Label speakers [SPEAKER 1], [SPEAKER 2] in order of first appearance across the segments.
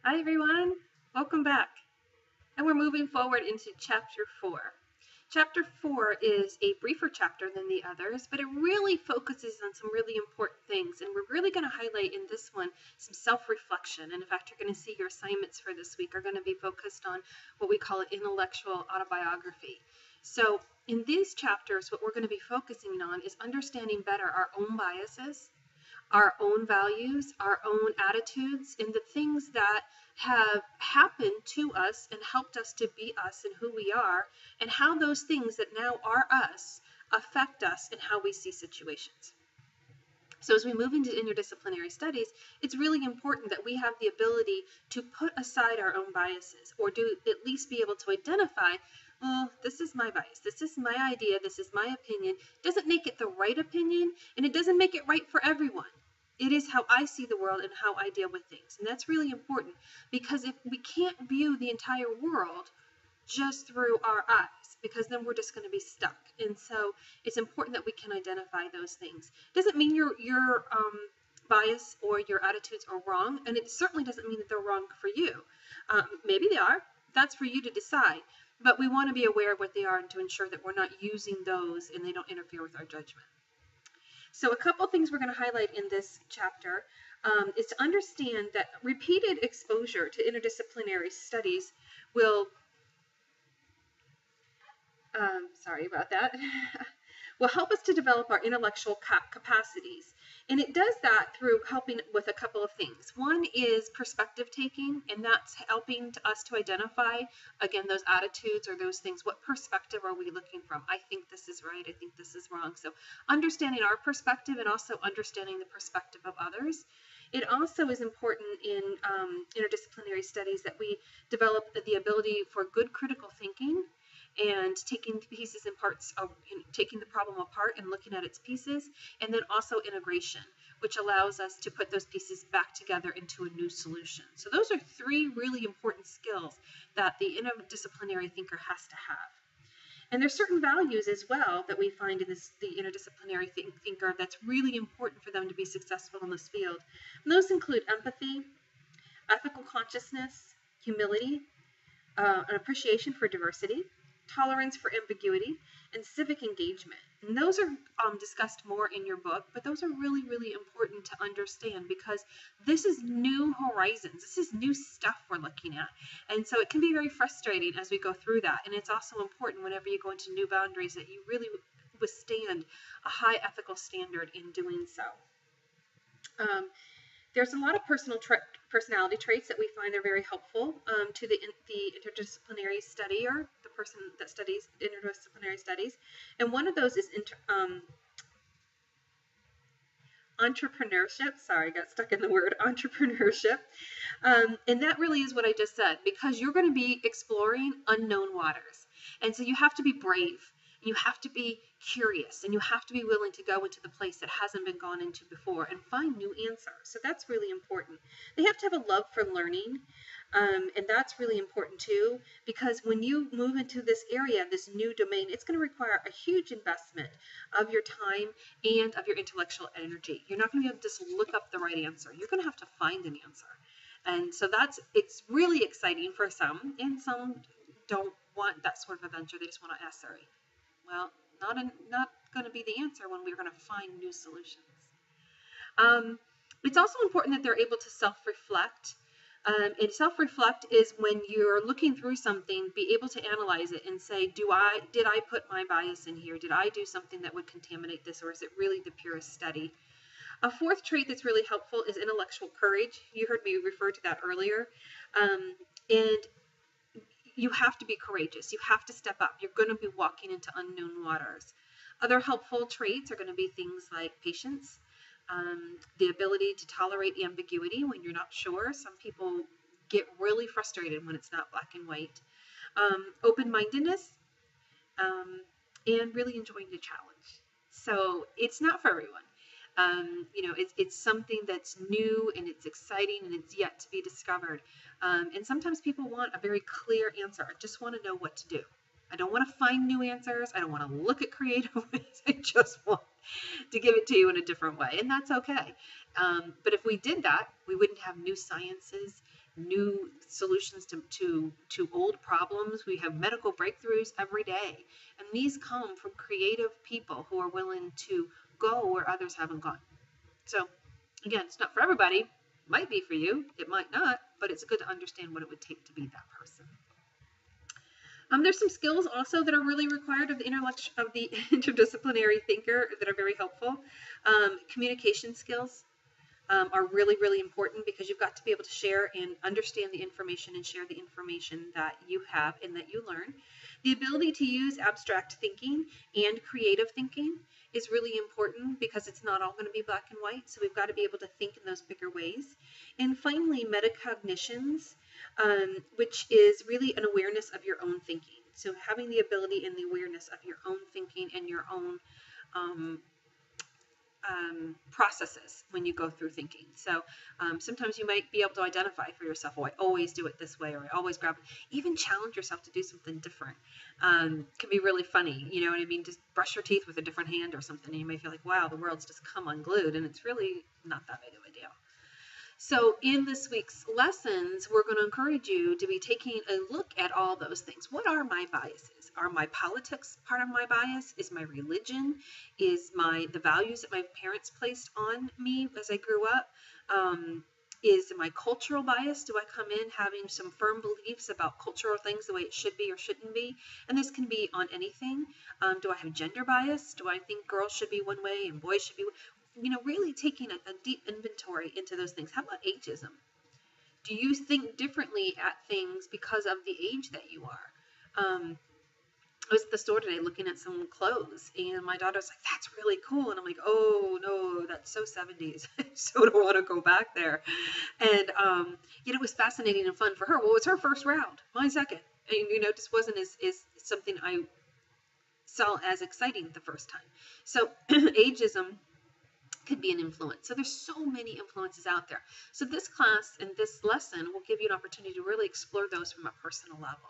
[SPEAKER 1] Hi everyone, welcome back. And we're moving forward into chapter 4. Chapter 4 is a briefer chapter than the others, but it really focuses on some really important things. And we're really going to highlight in this one some self-reflection. And in fact, you're going to see your assignments for this week are going to be focused on what we call an intellectual autobiography. So in these chapters, what we're going to be focusing on is understanding better our own biases, our own values, our own attitudes, and the things that have happened to us and helped us to be us and who we are, and how those things that now are us affect us and how we see situations. So as we move into interdisciplinary studies, it's really important that we have the ability to put aside our own biases, or to at least be able to identify, well, this is my bias, this is my idea, this is my opinion. It doesn't make it the right opinion, and it doesn't make it right for everyone. It is how I see the world and how I deal with things. And that's really important, because if we can't view the entire world just through our eyes, because then we're just going to be stuck. And so it's important that we can identify those things. It doesn't mean your bias or your attitudes are wrong, and it certainly doesn't mean that they're wrong for you. Maybe they are. That's for you to decide. But we want to be aware of what they are and to ensure that we're not using those and they don't interfere with our judgment. So a couple things we're going to highlight in this chapter is to understand that repeated exposure to interdisciplinary studies will, will help us to develop our intellectual capacities. And it does that through helping with a couple of things. One is perspective taking, and that's helping us to identify, again, those attitudes or those things. What perspective are we looking from? I think this is right, I think this is wrong. So understanding our perspective and also understanding the perspective of others. It also is important in interdisciplinary studies that we develop the ability for good critical thinking, and taking pieces and parts of, taking the problem apart and looking at its pieces, and then also integration, which allows us to put those pieces back together into a new solution. So those are three really important skills that the interdisciplinary thinker has to have. And there's certain values as well that we find in the interdisciplinary thinker that's really important for them to be successful in this field. And those include empathy, ethical consciousness, humility, an appreciation for diversity, tolerance for ambiguity, and civic engagement. And those are discussed more in your book, but those are really, really important to understand, because this is new horizons. This is new stuff we're looking at. And so it can be very frustrating as we go through that. And it's also important whenever you go into new boundaries that you really withstand a high ethical standard in doing so. There's a lot of personality traits that we find are very helpful to the interdisciplinary studier, the person that studies interdisciplinary studies. And one of those is entrepreneurship. Sorry, I got stuck in the word entrepreneurship. And that really is what I just said, because you're going to be exploring unknown waters. And so you have to be brave. You have to be curious, and you have to be willing to go into the place that hasn't been gone into before and find new answers. So that's really important. They have to have a love for learning, and that's really important too, because when you move into this area, this new domain, it's going to require a huge investment of your time and of your intellectual energy. You're not going to be able to just look up the right answer. You're going to have to find an answer. And so it's really exciting for some, and some don't want that sort of adventure. They just want to ask, well, not going to be the answer when we're going to find new solutions. It's also important that they're able to self-reflect. And self-reflect is when you're looking through something, be able to analyze it and say, did I put my bias in here? Did I do something that would contaminate this, or is it really the purest study? A fourth trait that's really helpful is intellectual courage. You heard me refer to that earlier. And you have to be courageous. You have to step up. You're going to be walking into unknown waters. Other helpful traits are going to be things like patience, the ability to tolerate ambiguity when you're not sure. Some people get really frustrated when it's not black and white. Open-mindedness, and really enjoying the challenge. So it's not for everyone. It's something that's new and it's exciting and it's yet to be discovered. And sometimes people want a very clear answer. I just want to know what to do. I don't want to find new answers. I don't want to look at creative ways. I just want to give it to you in a different way. And that's okay. But if we did that, we wouldn't have new sciences new solutions to old problems. We have medical breakthroughs every day. And these come from creative people who are willing to go where others haven't gone. So again, it's not for everybody. Might be for you, it might not, but it's good to understand what it would take to be that person. There's some skills also that are really required of the interdisciplinary thinker that are very helpful. Communication skills are really, really important because you've got to be able to share and understand the information and share the information that you have and that you learn. The ability to use abstract thinking and creative thinking is really important because it's not all going to be black and white. So we've got to be able to think in those bigger ways. And finally, metacognitions, which is really an awareness of your own thinking. So having the ability and the awareness of your own thinking and your own processes when you go through thinking. So sometimes you might be able to identify for yourself, oh, I always do it this way, or I always grab it. Even challenge yourself to do something different. Can be really funny, you know what I mean? Just brush your teeth with a different hand or something, and you may feel like, wow, the world's just come unglued, and it's really not that big of a deal. So in this week's lessons, we're going to encourage you to be taking a look at all those things. What are my biases? Are my politics part of my bias? Is my religion? Is the values that my parents placed on me as I grew up? Is my cultural bias? Do I come in having some firm beliefs about cultural things the way it should be or shouldn't be? And this can be on anything. Do I have gender bias? Do I think girls should be one way and boys should be one? You know, really taking a deep inventory into those things. How about ageism? Do you think differently at things because of the age that you are? I was at the store today looking at some clothes, and my daughter's like, that's really cool. And I'm like, oh, no, that's so 70s. I so don't want to go back there. And yet it was fascinating and fun for her. Well, it was her first round, mine second. And, you know, it just wasn't as something I saw as exciting the first time. So ageism could be an influence. So there's so many influences out there. So this class and this lesson will give you an opportunity to really explore those from a personal level.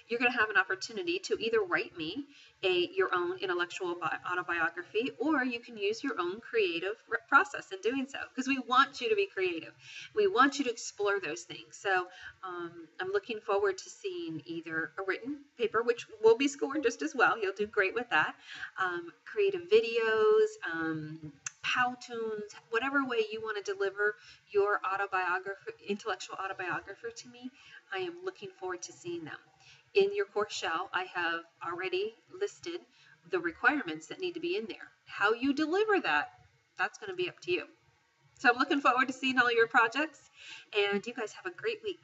[SPEAKER 1] You're going to have an opportunity to either write me your own intellectual autobiography, or you can use your own creative process in doing so, because we want you to be creative. We want you to explore those things. So I'm looking forward to seeing either a written paper, which will be scored just as well. You'll do great with that. Creative videos, how-toons, whatever way you want to deliver your intellectual autobiography to me, I am looking forward to seeing them. In your course shell, I have already listed the requirements that need to be in there. How you deliver that, that's going to be up to you. So I'm looking forward to seeing all your projects, and you guys have a great week.